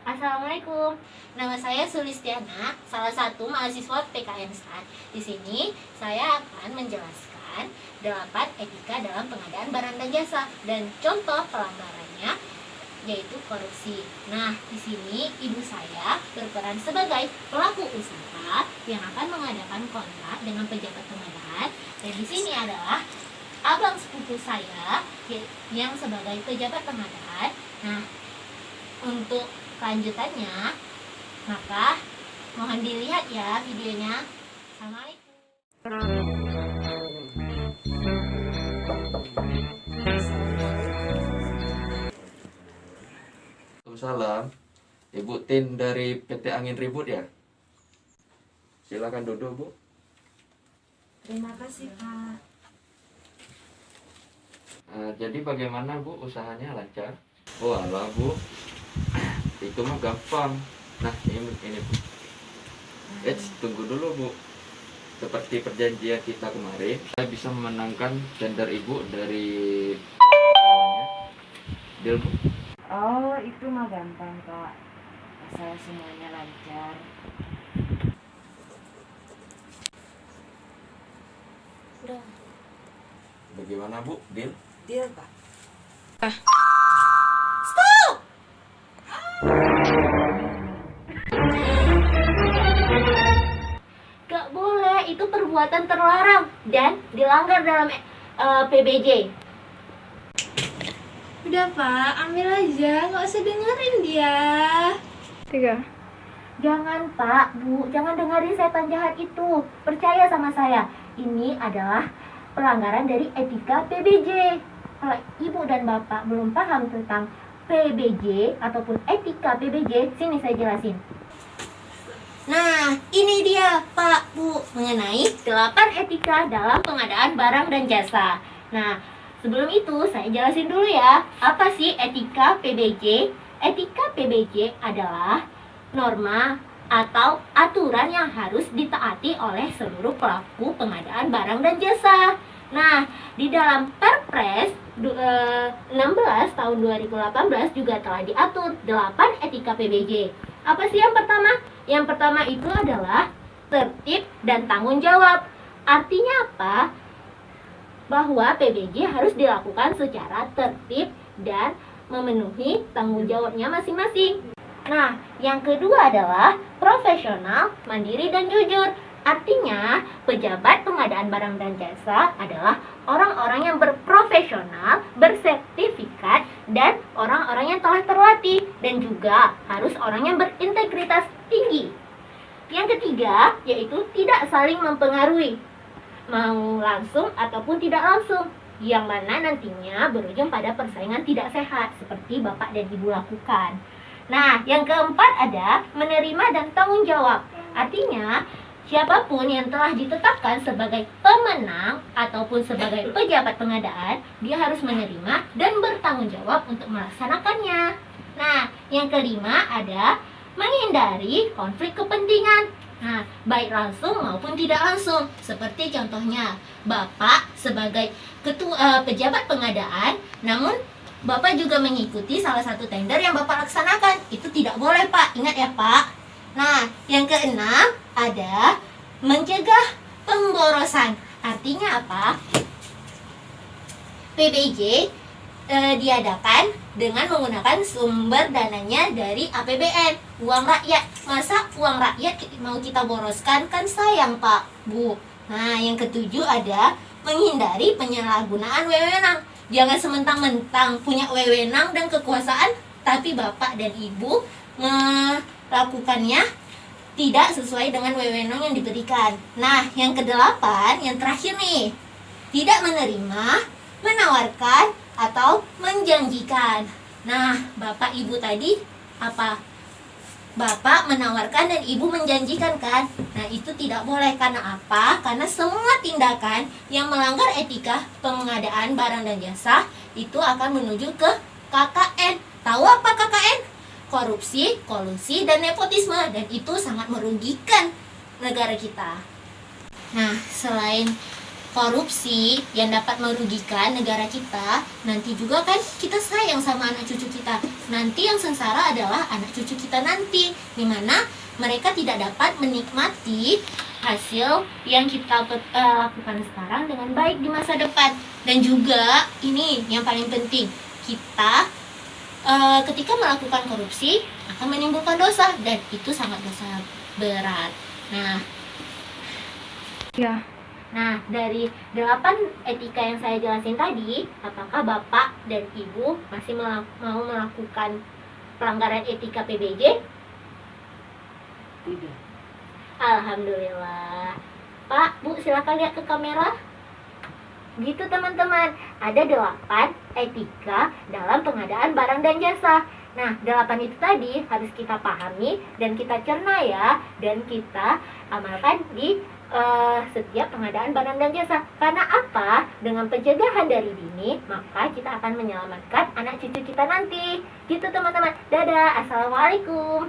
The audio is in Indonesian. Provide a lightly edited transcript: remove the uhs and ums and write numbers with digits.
Assalamualaikum. Nama saya Sulistiana, salah satu mahasiswa PKN STAN. Di sini saya akan menjelaskan 8 etika dalam pengadaan barang dan jasa dan contoh pelanggarannya yaitu korupsi. Nah, di sini ibu saya berperan sebagai pelaku usaha yang akan mengadakan kontrak dengan pejabat pengadaan, dan di sini adalah abang sepupu saya yang sebagai pejabat pengadaan. Nah, untuk kelanjutannya, maka mohon dilihat ya videonya. Assalamualaikum. Waalaikumsalam. Ibu Tin dari PT Angin Ribut ya? Silakan duduk, Bu. Terima kasih, Pak. Jadi bagaimana, Bu, usahanya lancar? Oh alah, Bu. Itu mah gampang. Nah, ini Bu. Tunggu dulu, Bu. Seperti perjanjian kita kemarin, saya bisa memenangkan tender Ibu dari deal, Bu. Oh, itu mah gampang, Kak. Asal semuanya lancar. Udah. Bagaimana, Bu? Deal? Deal, Pak. Gak boleh, itu perbuatan terlarang dan dilanggar dalam PBJ. Udah Pak, ambil aja, nggak usah dengerin dia. 3. Jangan Pak, Bu, jangan dengerin setan jahat itu. Percaya sama saya, ini adalah pelanggaran dari etika PBJ. Kalau Ibu dan Bapak belum paham tentang PBJ ataupun etika PBJ, sini saya jelasin. Nah, ini dia Pak, Bu, mengenai 8 etika dalam pengadaan barang dan jasa. Nah, sebelum itu saya jelasin dulu ya, apa sih etika PBJ? Etika PBJ adalah norma atau aturan yang harus ditaati oleh seluruh pelaku pengadaan barang dan jasa. Nah, di dalam Perpres 16 tahun 2018 juga telah diatur 8 etika PBJ. Apa sih yang pertama? Yang pertama itu adalah tertib dan tanggung jawab. Artinya apa? Bahwa PBJ harus dilakukan secara tertib dan memenuhi tanggung jawabnya masing-masing. Nah, yang kedua adalah profesional, mandiri, dan jujur. Artinya, pejabat pengadaan barang dan jasa adalah orang-orang yang berprofesional, bersertifikat, dan orang-orang yang telah terlatih, dan juga harus orang yang berintegritas tinggi. Yang ketiga, yaitu tidak saling mempengaruhi, mau langsung ataupun tidak langsung, yang mana nantinya berujung pada persaingan tidak sehat, seperti Bapak dan Ibu lakukan. Nah, yang keempat ada menerima dan tanggung jawab. Artinya, siapapun yang telah ditetapkan sebagai pemenang ataupun sebagai pejabat pengadaan, dia harus menerima dan bertanggung jawab untuk melaksanakannya. Nah, yang kelima ada menghindari konflik kepentingan. Nah, baik langsung maupun tidak langsung. Seperti contohnya, Bapak sebagai pejabat pengadaan, namun Bapak juga mengikuti salah satu tender yang Bapak laksanakan. Itu tidak boleh, Pak. Ingat ya, Pak. Nah, yang keenam ada mencegah pemborosan. Artinya apa? PBJ diadakan dengan menggunakan sumber dananya dari APBN, uang rakyat. Masa uang rakyat mau kita boroskan? Kan sayang, Pak, Bu. Nah, yang ketujuh ada menghindari penyalahgunaan wewenang. Jangan sementang-mentang punya wewenang dan kekuasaan, tapi Bapak dan Ibu melakukannya tidak sesuai dengan wewenang yang diberikan. Nah, yang kedelapan, yang terakhir nih, tidak menerima, menawarkan, atau menjanjikan. Nah, Bapak Ibu tadi apa? Bapak menawarkan dan Ibu menjanjikan kan? Nah, itu tidak boleh. Karena apa? Karena semua tindakan yang melanggar etika pengadaan barang dan jasa itu akan menuju ke KKN. Tahu apa KKN? Korupsi, kolusi, dan nepotisme. Dan itu sangat merugikan negara kita. Nah, selain korupsi yang dapat merugikan negara kita, nanti juga kan kita sayang sama anak cucu kita. Nanti yang sengsara adalah anak cucu kita nanti, dimana mereka tidak dapat menikmati hasil yang kita lakukan sekarang dengan baik di masa depan. Dan juga ini yang paling penting, kita ketika melakukan korupsi akan menimbulkan dosa, dan itu sangat dosa berat. Nah, dari 8 etika yang saya jelasin tadi, apakah Bapak dan Ibu masih mau melakukan pelanggaran etika PBJ? Tidak. Alhamdulillah. Pak, Bu, silakan lihat ke kamera. Gitu teman-teman, ada 8 etika dalam pengadaan barang dan jasa. Nah, 8 itu tadi harus kita pahami dan kita cerna ya, dan kita amalkan di setiap pengadaan barang dan jasa. Karena apa? Dengan pencegahan dari dini, maka kita akan menyelamatkan anak cucu kita nanti. Gitu teman-teman. Dadah, assalamualaikum.